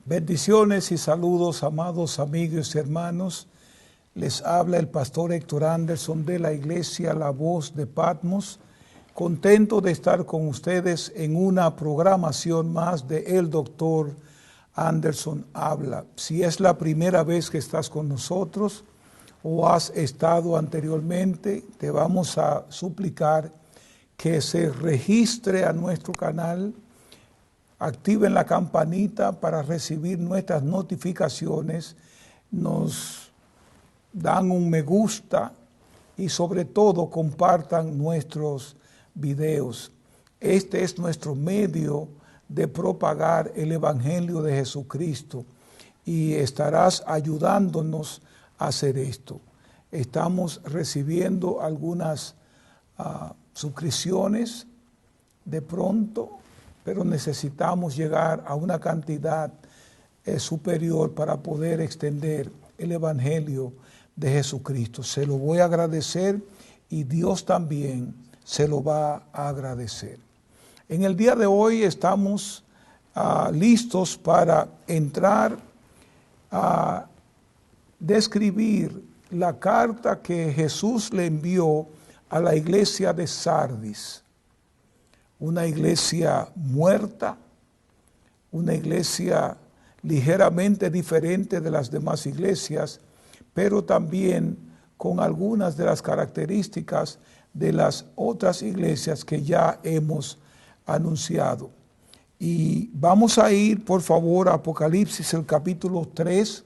Bendiciones y saludos, amados amigos y hermanos. Les habla el pastor Héctor Anderson de la iglesia La Voz de Patmos. Contento de estar con ustedes en una programación más de El Doctor Anderson Habla. Si es la primera vez que estás con nosotros o has estado anteriormente, te vamos a suplicar que se registre a nuestro canal. Activen la campanita para recibir nuestras notificaciones, nos dan un me gusta y sobre todo compartan nuestros videos. Este es nuestro medio de propagar el Evangelio de Jesucristo y estarás ayudándonos a hacer esto. Estamos recibiendo algunas suscripciones de pronto, pero necesitamos llegar a una cantidad superior para poder extender el Evangelio de Jesucristo. Se lo voy a agradecer y Dios también se lo va a agradecer. En el día de hoy estamos listos para entrar a describir la carta que Jesús le envió a la iglesia de Sardis. Una iglesia muerta, una iglesia ligeramente diferente de las demás iglesias, pero también con algunas de las características de las otras iglesias que ya hemos anunciado. Y vamos a ir, por favor, a Apocalipsis, el capítulo 3,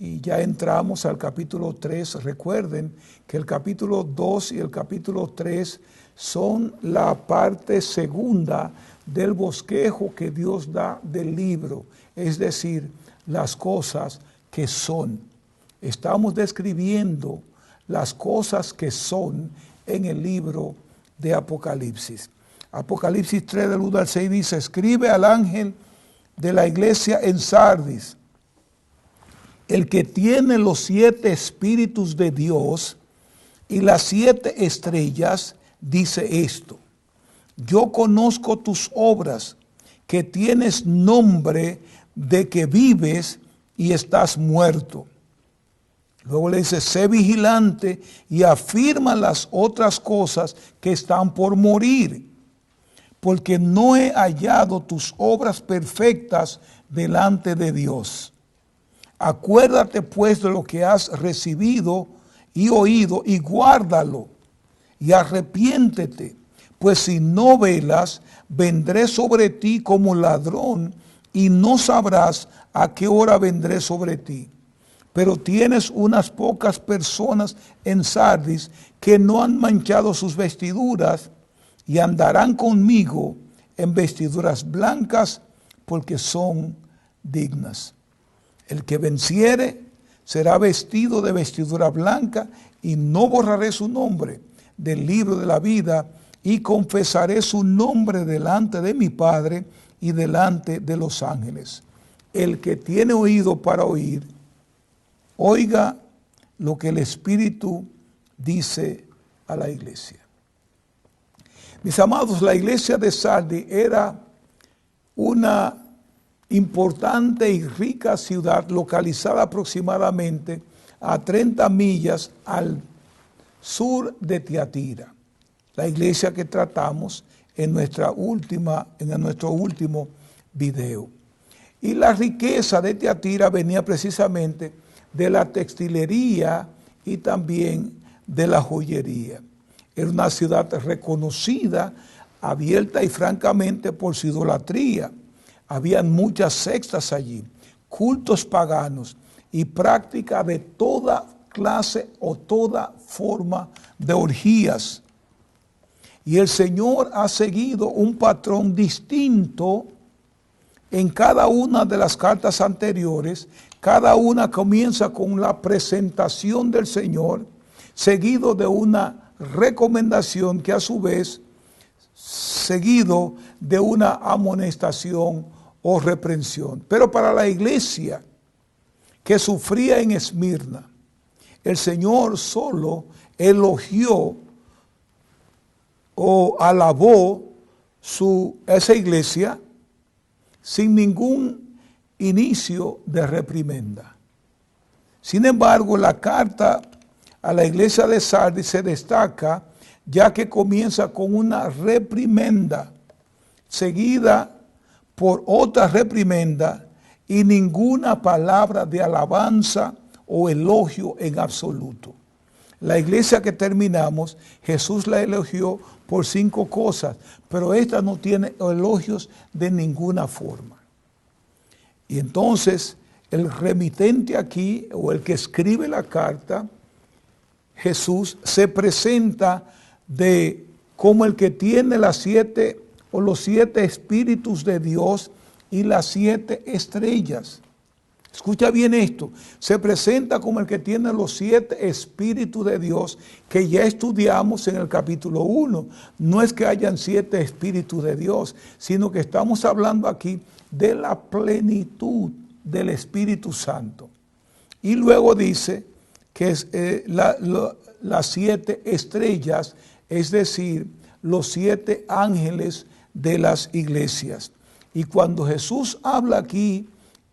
y ya entramos al capítulo 3. Recuerden que el capítulo 2 y el capítulo 3 son la parte segunda del bosquejo que Dios da del libro, es decir, las cosas que son. Estamos describiendo las cosas que son en el libro de Apocalipsis. Apocalipsis 3 del 1 al 6 dice: escribe al ángel de la iglesia en Sardis, el que tiene los 7 espíritus de Dios y las 7 estrellas, dice esto: yo conozco tus obras, que tienes nombre de que vives y estás muerto. Luego le dice: sé vigilante y afirma las otras cosas que están por morir, porque no he hallado tus obras perfectas delante de Dios. Acuérdate pues de lo que has recibido y oído y guárdalo y arrepiéntete, pues si no velas, vendré sobre ti como ladrón y no sabrás a qué hora vendré sobre ti. Pero tienes unas pocas personas en Sardis que no han manchado sus vestiduras y andarán conmigo en vestiduras blancas porque son dignas. El que venciere será vestido de vestidura blanca y no borraré su nombre del libro de la vida y confesaré su nombre delante de mi Padre y delante de los ángeles. El que tiene oído para oír, oiga lo que el Espíritu dice a la iglesia. Mis amados, la iglesia de Sardis era una importante y rica ciudad localizada aproximadamente a 30 millas al sur de Tiatira, la iglesia que tratamos en nuestro último video. Y la riqueza de Tiatira venía precisamente de la textilería y también de la joyería. Era una ciudad reconocida, abierta y francamente por su idolatría. Habían muchas sectas allí, cultos paganos y práctica de toda clase o toda forma de orgías. Y el Señor ha seguido un patrón distinto en cada una de las cartas anteriores. Cada una comienza con la presentación del Señor, seguido de una recomendación que a su vez, seguido de una amonestación o reprensión. Pero para la iglesia que sufría en Esmirna, el Señor solo elogió o alabó esa iglesia sin ningún inicio de reprimenda. Sin embargo, la carta a la iglesia de Sardis se destaca ya que comienza con una reprimenda, seguida por otra reprimenda y ninguna palabra de alabanza o elogio en absoluto. La iglesia que terminamos, Jesús la elogió por 5 cosas, pero esta no tiene elogios de ninguna forma. Y entonces el remitente aquí, o el que escribe la carta, Jesús, se presenta como el que tiene las 7 o los 7 espíritus de Dios y las 7 estrellas. Escucha bien esto, se presenta como el que tiene los 7 espíritus de Dios que ya estudiamos en el capítulo 1. No es que hayan 7 espíritus de Dios, sino que estamos hablando aquí de la plenitud del Espíritu Santo. Y luego dice que es, las 7 estrellas, es decir, los 7 ángeles de las iglesias. Y cuando Jesús habla aquí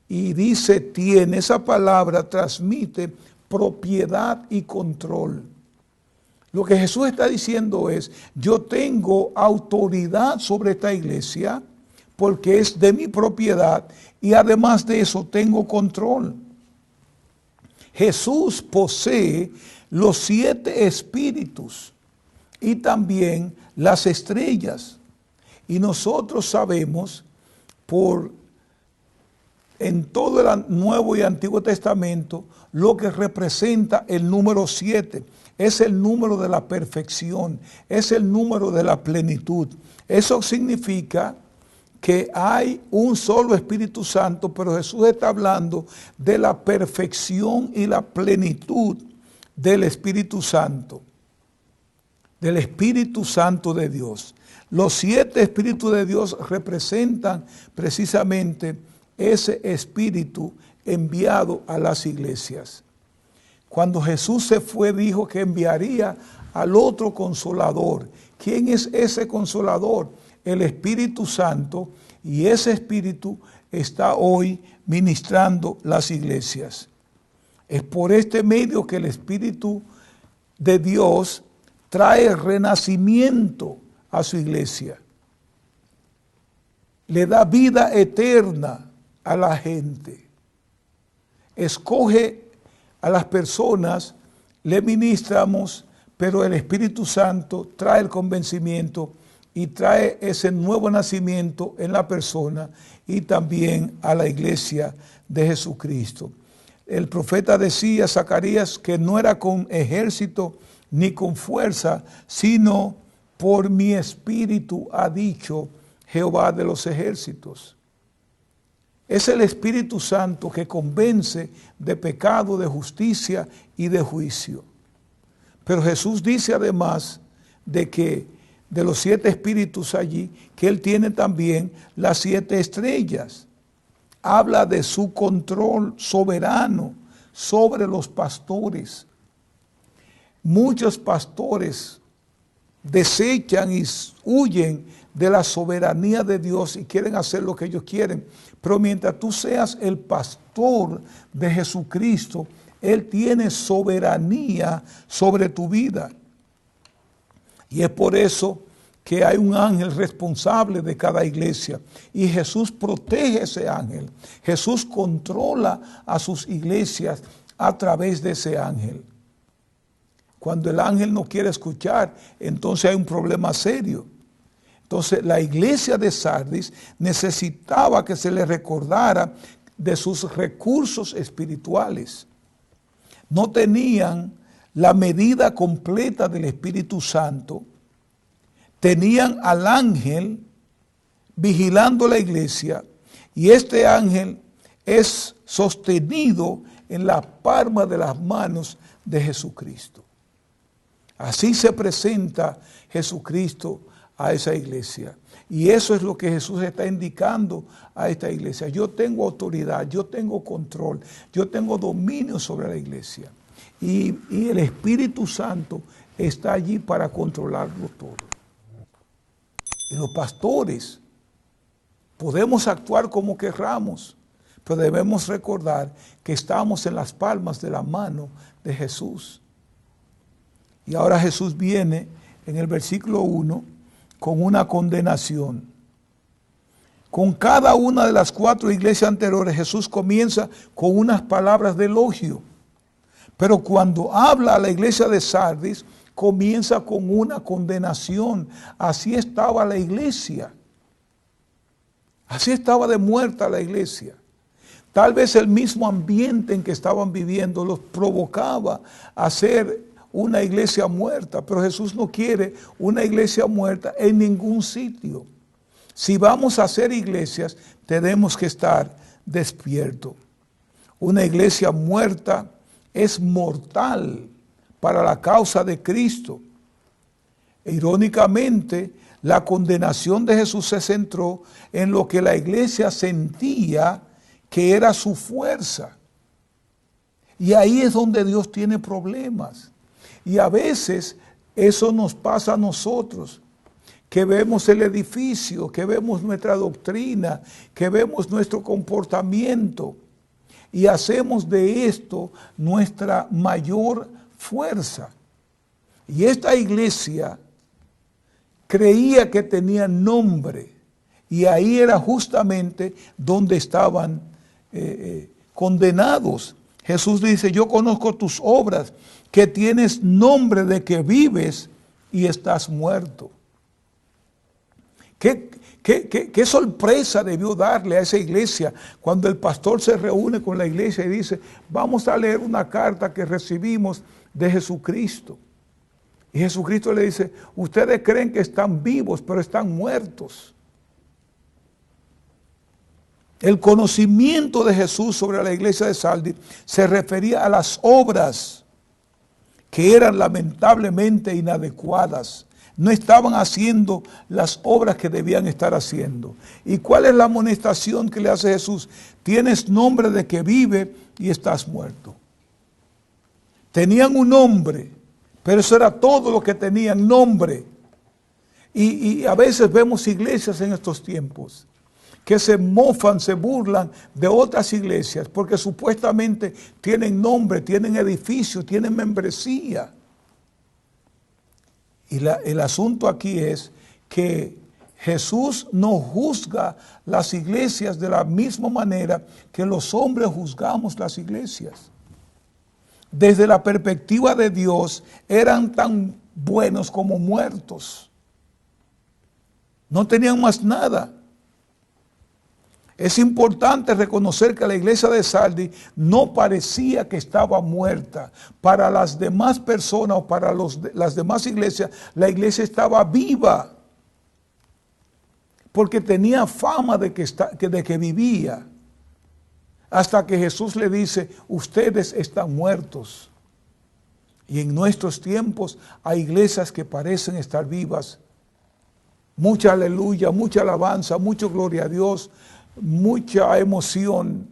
y dice tiene, esa palabra transmite propiedad y control. Lo que Jesús está diciendo es, yo tengo autoridad sobre esta iglesia porque es de mi propiedad y además de eso tengo control. Jesús posee los 7 espíritus y también las estrellas. Y nosotros sabemos en todo el Nuevo y Antiguo Testamento lo que representa el número 7. Es el número de la perfección, es el número de la plenitud. Eso significa que hay un solo Espíritu Santo, pero Jesús está hablando de la perfección y la plenitud del Espíritu Santo, del Espíritu Santo de Dios. Los 7 Espíritus de Dios representan precisamente ese Espíritu enviado a las iglesias. Cuando Jesús se fue, dijo que enviaría al otro Consolador. ¿Quién es ese Consolador? El Espíritu Santo, y ese Espíritu está hoy ministrando las iglesias. Es por este medio que el Espíritu de Dios trae renacimiento a su iglesia. Le da vida eterna a la gente. Escoge a las personas, le ministramos, pero el Espíritu Santo trae el convencimiento y trae ese nuevo nacimiento en la persona y también a la iglesia de Jesucristo. El profeta decía, Zacarías, que no era con ejército ni con fuerza, sino por mi espíritu, ha dicho Jehová de los ejércitos. Es el Espíritu Santo que convence de pecado, de justicia y de juicio. Pero Jesús dice además de que de los 7 espíritus allí, que Él tiene también las 7 estrellas. Habla de su control soberano sobre los pastores. Muchos pastores desechan y huyen de la soberanía de Dios y quieren hacer lo que ellos quieren. Pero mientras tú seas el pastor de Jesucristo, Él tiene soberanía sobre tu vida. Y es por eso que hay un ángel responsable de cada iglesia. Y Jesús protege a ese ángel. Jesús controla a sus iglesias a través de ese ángel. Cuando el ángel no quiere escuchar, entonces hay un problema serio. Entonces la iglesia de Sardis necesitaba que se le recordara de sus recursos espirituales. No tenían la medida completa del Espíritu Santo. Tenían al ángel vigilando la iglesia y este ángel es sostenido en la palma de las manos de Jesucristo. Así se presenta Jesucristo a esa iglesia. Y eso es lo que Jesús está indicando a esta iglesia. Yo tengo autoridad, yo tengo control, yo tengo dominio sobre la iglesia. Y el Espíritu Santo está allí para controlarlo todo. Y los pastores podemos actuar como querramos, Pero debemos recordar que estamos en las palmas de la mano de Jesús. Y ahora Jesús viene en el versículo 1 con una condenación. Con cada una de las 4 iglesias anteriores, Jesús comienza con unas palabras de elogio. Pero cuando habla a la iglesia de Sardis, comienza con una condenación. Así estaba la iglesia. Así estaba de muerta la iglesia. Tal vez el mismo ambiente en que estaban viviendo los provocaba a ser una iglesia muerta, pero Jesús no quiere una iglesia muerta en ningún sitio. Si vamos a hacer iglesias, tenemos que estar despiertos. Una iglesia muerta es mortal para la causa de Cristo. Irónicamente, la condenación de Jesús se centró en lo que la iglesia sentía que era su fuerza. Y ahí es donde Dios tiene problemas. Y a veces eso nos pasa a nosotros, que vemos el edificio, que vemos nuestra doctrina, que vemos nuestro comportamiento y hacemos de esto nuestra mayor fuerza. Y esta iglesia creía que tenía nombre y ahí era justamente donde estaban condenados. Jesús dice, yo conozco tus obras, que tienes nombre de que vives y estás muerto. ¿Qué sorpresa debió darle a esa iglesia cuando el pastor se reúne con la iglesia y dice, vamos a leer una carta que recibimos de Jesucristo? Y Jesucristo le dice, ustedes creen que están vivos, pero están muertos. El conocimiento de Jesús sobre la iglesia de Sardis se refería a las obras que eran lamentablemente inadecuadas. No estaban haciendo las obras que debían estar haciendo. ¿Y cuál es la amonestación que le hace Jesús? Tienes nombre de que vive y estás muerto. Tenían un nombre, pero eso era todo lo que tenían, nombre. Y a veces vemos iglesias en estos tiempos que se mofan, se burlan de otras iglesias porque supuestamente tienen nombre, tienen edificio, tienen membresía. Y el asunto aquí es que Jesús no juzga las iglesias de la misma manera que los hombres juzgamos las iglesias. Desde la perspectiva de Dios, eran tan buenos como muertos. No tenían más nada. Es importante reconocer que la iglesia de Sardis no parecía que estaba muerta. Para las demás personas o para las demás iglesias, la iglesia estaba viva. Porque tenía fama de que vivía. Hasta que Jesús le dice, ustedes están muertos. Y en nuestros tiempos hay iglesias que parecen estar vivas. Mucha aleluya, mucha alabanza, mucha gloria a Dios, mucha emoción,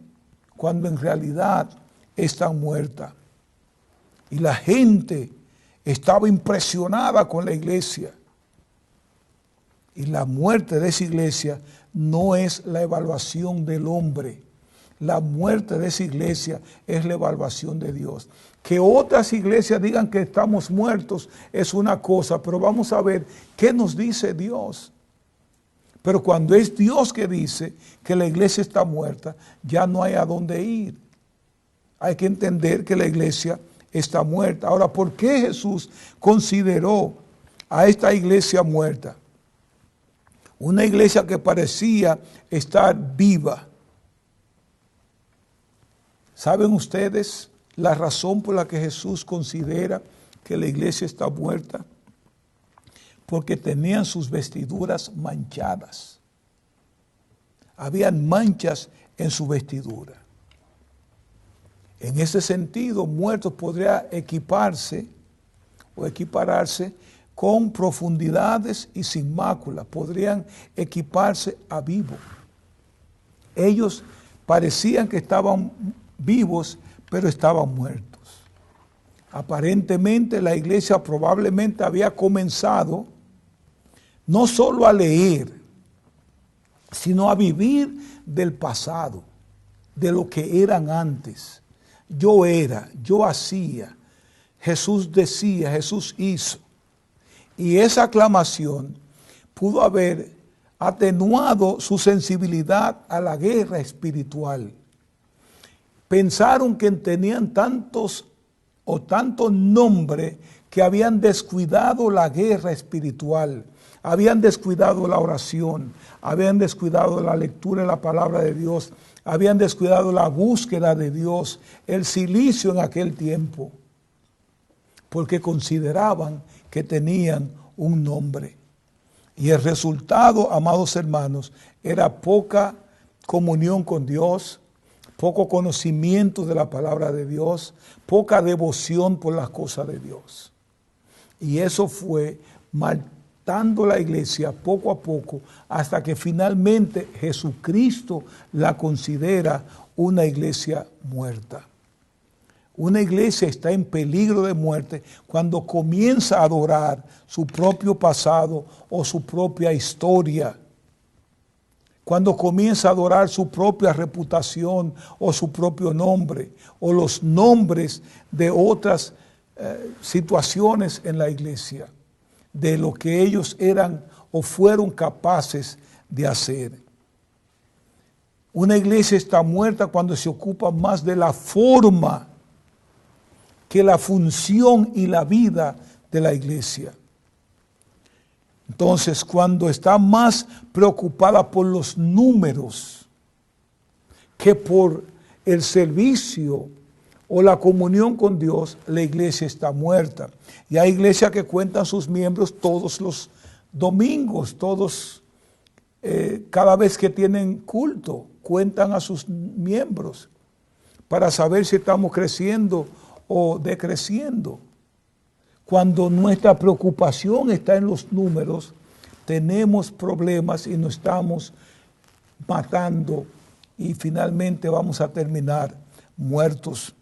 cuando en realidad están muertas. Y la gente estaba impresionada con la iglesia. Y la muerte de esa iglesia no es la evaluación del hombre. La muerte de esa iglesia es la evaluación de Dios. Que otras iglesias digan que estamos muertos es una cosa, pero vamos a ver qué nos dice Dios. Pero cuando es Dios que dice que la iglesia está muerta, ya no hay a dónde ir. Hay que entender que la iglesia está muerta. Ahora, ¿por qué Jesús consideró a esta iglesia muerta? Una iglesia que parecía estar viva. ¿Saben ustedes la razón por la que Jesús considera que la iglesia está muerta? Porque tenían sus vestiduras manchadas. Habían manchas en su vestidura. En ese sentido, muertos podría equiparse o equipararse con profundidades y sin mácula. Podrían equiparse a vivo. Ellos parecían que estaban vivos, pero estaban muertos. Aparentemente la iglesia probablemente había comenzado no solo a leer, sino a vivir del pasado. de lo que eran antes. Yo era, yo hacía, Jesús decía, Jesús hizo. Y esa aclamación pudo haber atenuado su sensibilidad a la guerra espiritual. Pensaron que tenían tantos nombres que habían descuidado la guerra espiritual, habían descuidado la oración, habían descuidado la lectura de la palabra de Dios, habían descuidado la búsqueda de Dios, el silicio en aquel tiempo, porque consideraban que tenían un nombre. Y el resultado, amados hermanos, era poca comunión con Dios, poco conocimiento de la palabra de Dios, poca devoción por las cosas de Dios. Y eso fue matando la iglesia poco a poco, hasta que finalmente Jesucristo la considera una iglesia muerta. Una iglesia está en peligro de muerte cuando comienza a adorar su propio pasado o su propia historia. Cuando comienza a adorar su propia reputación o su propio nombre o los nombres de otras situaciones en la iglesia, de lo que ellos eran o fueron capaces de hacer. Una iglesia está muerta cuando se ocupa más de la forma que la función y la vida de la iglesia. Entonces, cuando está más preocupada por los números que por el servicio o la comunión con Dios, la iglesia está muerta. Y hay iglesias que cuentan sus miembros todos los domingos, cada vez que tienen culto, cuentan a sus miembros para saber si estamos creciendo o decreciendo. Cuando nuestra preocupación está en los números, tenemos problemas y nos estamos matando y finalmente vamos a terminar muertos.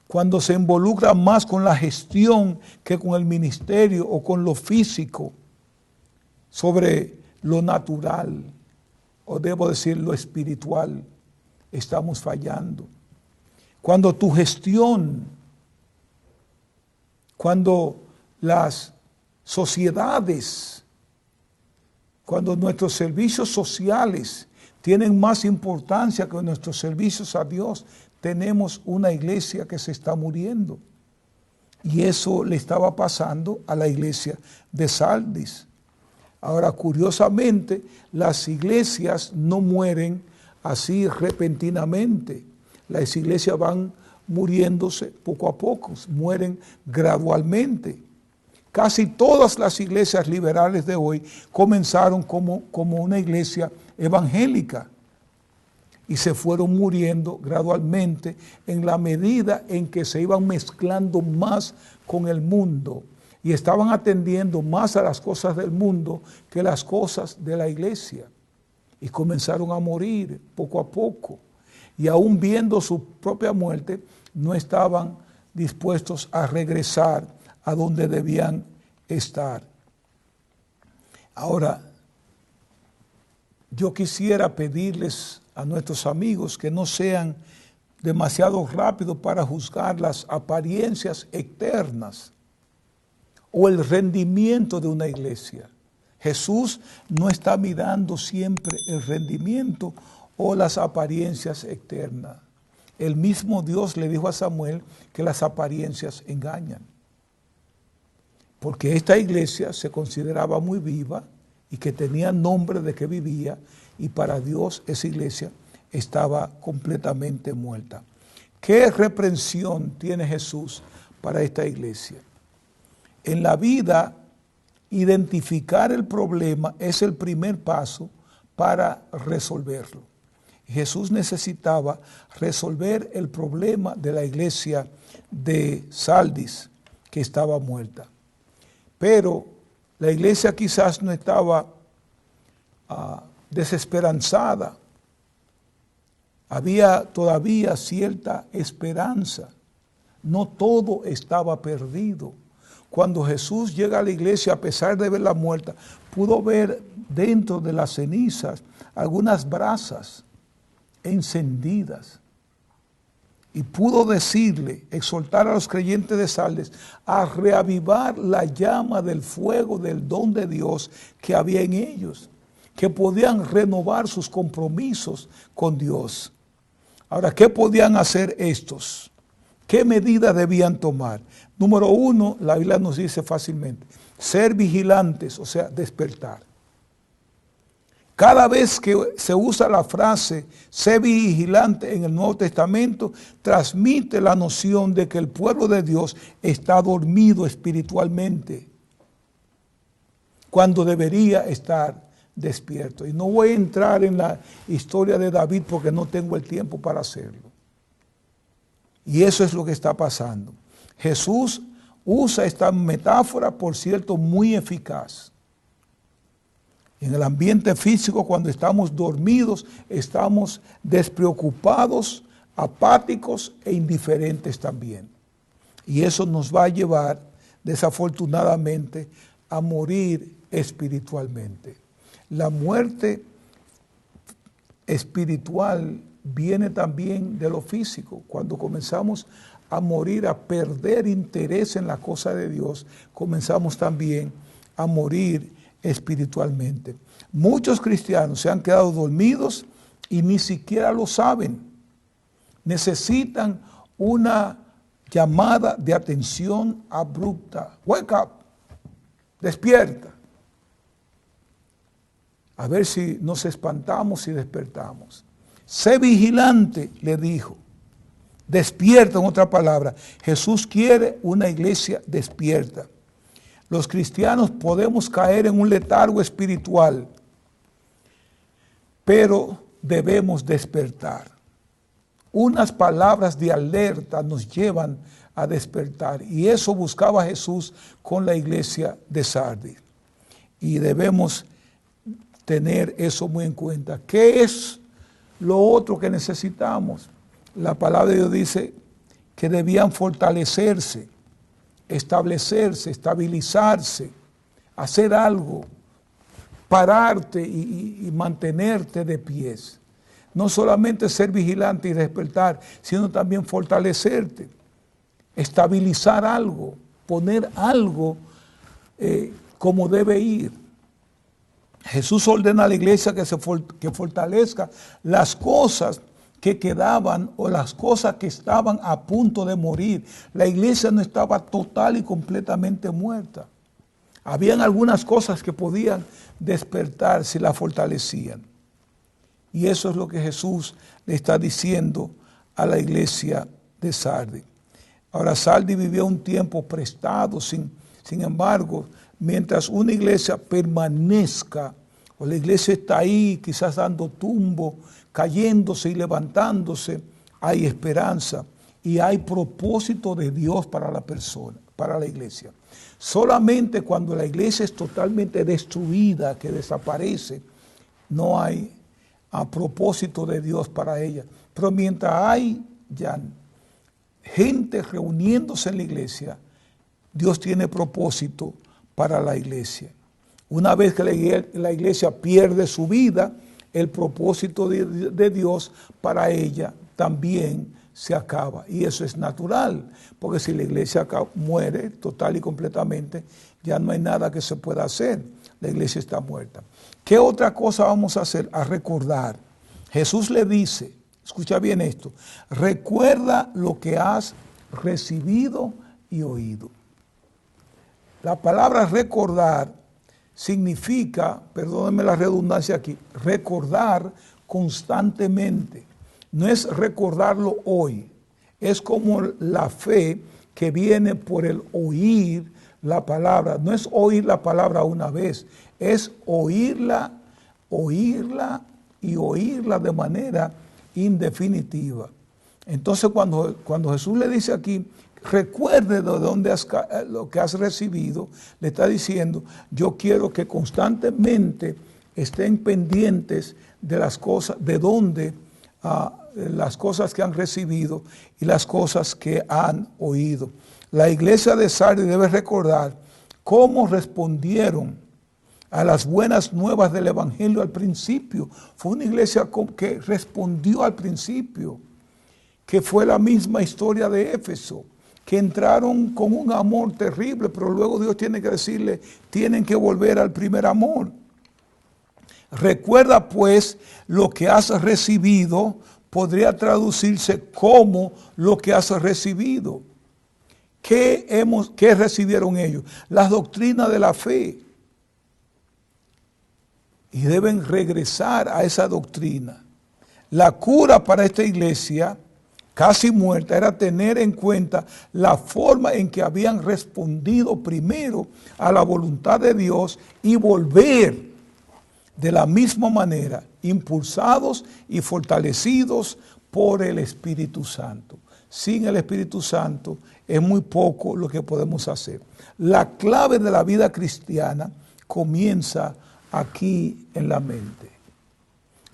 Cuando se involucra más con la gestión que con el ministerio o con lo físico sobre lo natural, o debo decir lo espiritual, estamos fallando. Cuando tu gestión, cuando las sociedades, cuando nuestros servicios sociales tienen más importancia que nuestros servicios a Dios, tenemos una iglesia que se está muriendo. Y eso le estaba pasando a la iglesia de Sardis. Ahora, curiosamente, las iglesias no mueren así repentinamente. Las iglesias van muriéndose poco a poco, mueren gradualmente. Casi todas las iglesias liberales de hoy comenzaron como una iglesia evangélica y se fueron muriendo gradualmente en la medida en que se iban mezclando más con el mundo y estaban atendiendo más a las cosas del mundo que las cosas de la iglesia. Y comenzaron a morir poco a poco. Y aún viendo su propia muerte, no estaban dispuestos a regresar a donde debían estar. Ahora, yo quisiera pedirles a nuestros amigos que no sean demasiado rápidos para juzgar las apariencias externas o el rendimiento de una iglesia. Jesús no está mirando siempre el rendimiento o las apariencias externas. El mismo Dios le dijo a Samuel que las apariencias engañan. Porque esta iglesia se consideraba muy viva y que tenía nombre de que vivía, y para Dios esa iglesia estaba completamente muerta. ¿Qué reprensión tiene Jesús para esta iglesia? En la vida, identificar el problema es el primer paso para resolverlo. Jesús necesitaba resolver el problema de la iglesia de Sardis, que estaba muerta. Pero la iglesia quizás no estaba desesperanzada. Había todavía cierta esperanza. No todo estaba perdido. Cuando Jesús llega a la iglesia, a pesar de verla muerta, pudo ver dentro de las cenizas algunas brasas. encendidas. Y pudo decirle, exhortar a los creyentes de Sardes a reavivar la llama del fuego del don de Dios que había en ellos, que podían renovar sus compromisos con Dios. Ahora, ¿qué podían hacer estos? ¿Qué medidas debían tomar? Número uno, la Biblia nos dice fácilmente, ser vigilantes, o sea, despertar. Cada vez que se usa la frase sé vigilante en el Nuevo Testamento, transmite la noción de que el pueblo de Dios está dormido espiritualmente, cuando debería estar despierto. Y no voy a entrar en la historia de David porque no tengo el tiempo para hacerlo. Y eso es lo que está pasando. Jesús usa esta metáfora, por cierto, muy eficaz. En el ambiente físico, cuando estamos dormidos, estamos despreocupados, apáticos e indiferentes también. Y eso nos va a llevar, desafortunadamente, a morir espiritualmente. La muerte espiritual viene también de lo físico. Cuando comenzamos a morir, a perder interés en la cosa de Dios, comenzamos también a morir espiritualmente. Muchos cristianos se han quedado dormidos y ni siquiera lo saben. Necesitan una llamada de atención abrupta. Wake up, despierta. A ver si nos espantamos y despertamos. Sé vigilante, le dijo. Despierta, en otra palabra. Jesús quiere una iglesia despierta. Los cristianos podemos caer en un letargo espiritual, pero debemos despertar. Unas palabras de alerta nos llevan a despertar, y eso buscaba Jesús con la iglesia de Sardis. Y debemos tener eso muy en cuenta. ¿Qué es lo otro que necesitamos? La palabra de Dios dice que debían fortalecerse, establecerse, estabilizarse, hacer algo, pararte y mantenerte de pies. No solamente ser vigilante y despertar, sino también fortalecerte, estabilizar algo, poner algo como debe ir. Jesús ordena a la iglesia que fortalezca las cosas que quedaban o las cosas que estaban a punto de morir. La iglesia no estaba total y completamente muerta. Habían algunas cosas que podían despertar si la fortalecían. Y eso es lo que Jesús le está diciendo a la iglesia de Sardis. Ahora, Sardis vivió un tiempo prestado, sin embargo, mientras una iglesia permanezca, o la iglesia está ahí quizás dando tumbo, cayéndose y levantándose, hay esperanza y hay propósito de Dios para la persona, para la iglesia. Solamente cuando la iglesia es totalmente destruida, que desaparece, no hay propósito de Dios para ella. Pero mientras hay ya gente reuniéndose en la iglesia, Dios tiene propósito para la iglesia. Una vez que la iglesia pierde su vida, el propósito de Dios para ella también se acaba. Y eso es natural, porque si la iglesia muere total y completamente, ya no hay nada que se pueda hacer. La iglesia está muerta. ¿Qué otra cosa vamos a hacer? A recordar. Jesús le dice, escucha bien esto, recuerda lo que has recibido y oído. La palabra recordar significa, perdónenme la redundancia aquí, recordar constantemente. No es recordarlo hoy, es como la fe que viene por el oír la palabra. No es oír la palabra una vez, es oírla y oírla de manera indefinitiva. Entonces cuando Jesús le dice aquí, recuerde de dónde lo que has recibido, le está diciendo, yo quiero que constantemente estén pendientes de las cosas, de dónde las cosas que han recibido y las cosas que han oído. La iglesia de Sardis debe recordar cómo respondieron a las buenas nuevas del Evangelio al principio. Fue una iglesia que respondió al principio, que fue la misma historia de Éfeso, que entraron con un amor terrible, pero luego Dios tiene que decirle, tienen que volver al primer amor. Recuerda pues lo que has recibido, podría traducirse como lo que has recibido. ¿Qué recibieron ellos? Las doctrinas de la fe. Y deben regresar a esa doctrina. La cura para esta iglesia, casi muerta, era tener en cuenta la forma en que habían respondido primero a la voluntad de Dios y volver de la misma manera, impulsados y fortalecidos por el Espíritu Santo. Sin el Espíritu Santo es muy poco lo que podemos hacer. La clave de la vida cristiana comienza aquí en la mente.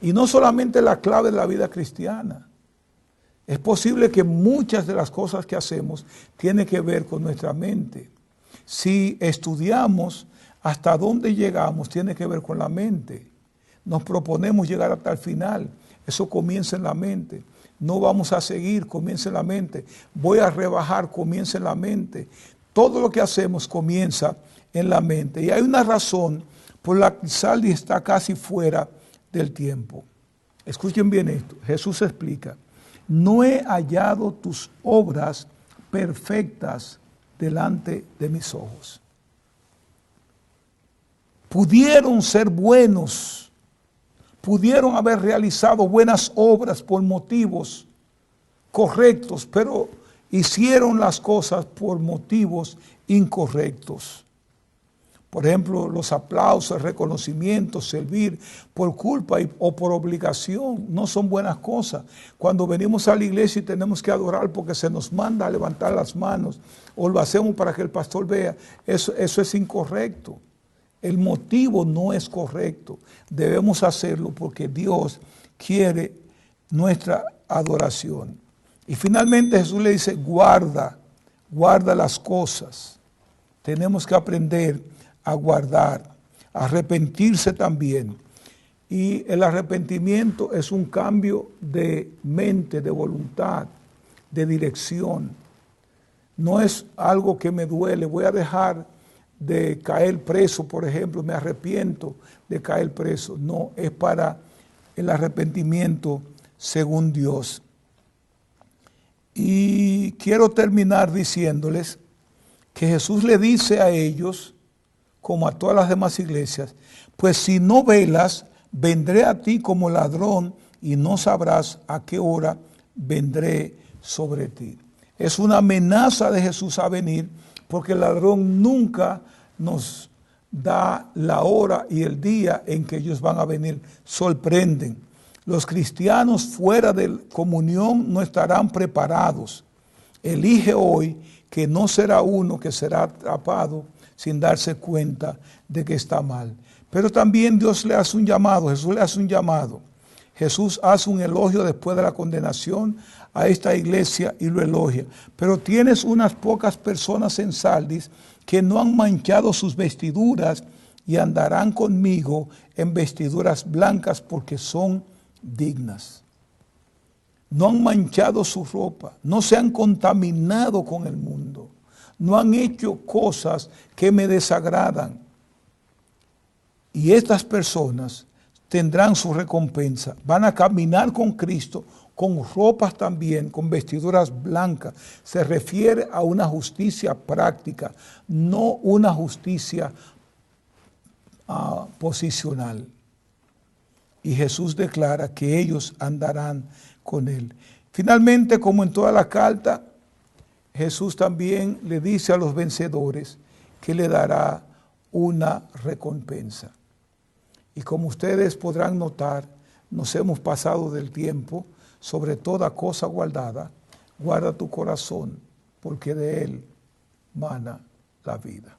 Y no solamente la clave de la vida cristiana. Es posible que muchas de las cosas que hacemos tienen que ver con nuestra mente. Si estudiamos hasta dónde llegamos, tiene que ver con la mente. Nos proponemos llegar hasta el final. Eso comienza en la mente. No vamos a seguir, comienza en la mente. Voy a rebajar, comienza en la mente. Todo lo que hacemos comienza en la mente. Y hay una razón por la que Saldi está casi fuera del tiempo. Escuchen bien esto. Jesús explica: no he hallado tus obras perfectas delante de mis ojos. Pudieron ser buenos, pudieron haber realizado buenas obras por motivos correctos, pero hicieron las cosas por motivos incorrectos. Por ejemplo, los aplausos, el reconocimiento, servir por culpa o por obligación no son buenas cosas. Cuando venimos a la iglesia y tenemos que adorar porque se nos manda a levantar las manos o lo hacemos para que el pastor vea, eso es incorrecto. El motivo no es correcto. Debemos hacerlo porque Dios quiere nuestra adoración. Y finalmente Jesús le dice, guarda las cosas. Tenemos que aprender a guardar, a arrepentirse también. Y el arrepentimiento es un cambio de mente, de voluntad, de dirección. No es algo que me duele, voy a dejar de caer preso, por ejemplo, me arrepiento de caer preso. No, es para el arrepentimiento según Dios. Y quiero terminar diciéndoles que Jesús le dice a ellos, como a todas las demás iglesias, pues si no velas, vendré a ti como ladrón y no sabrás a qué hora vendré sobre ti. Es una amenaza de Jesús a venir, porque el ladrón nunca nos da la hora y el día en que ellos van a venir. Sorprenden. Los cristianos fuera de comunión no estarán preparados. Elige hoy que no será uno que será atrapado sin darse cuenta de que está mal. Pero también Dios le hace un llamado, Jesús le hace un llamado. Jesús hace un elogio después de la condenación a esta iglesia y lo elogia. Pero tienes unas pocas personas en Sardis que no han manchado sus vestiduras y andarán conmigo en vestiduras blancas porque son dignas. No han manchado su ropa, no se han contaminado con el mundo, no han hecho cosas que me desagradan. Y estas personas tendrán su recompensa, van a caminar con Cristo, con ropas también, con vestiduras blancas. Se refiere a una justicia práctica, no una justicia posicional. Y Jesús declara que ellos andarán con él. Finalmente, como en toda la carta, Jesús también le dice a los vencedores que le dará una recompensa. Y como ustedes podrán notar, nos hemos pasado del tiempo. Sobre toda cosa guardada, guarda tu corazón, porque de él mana la vida.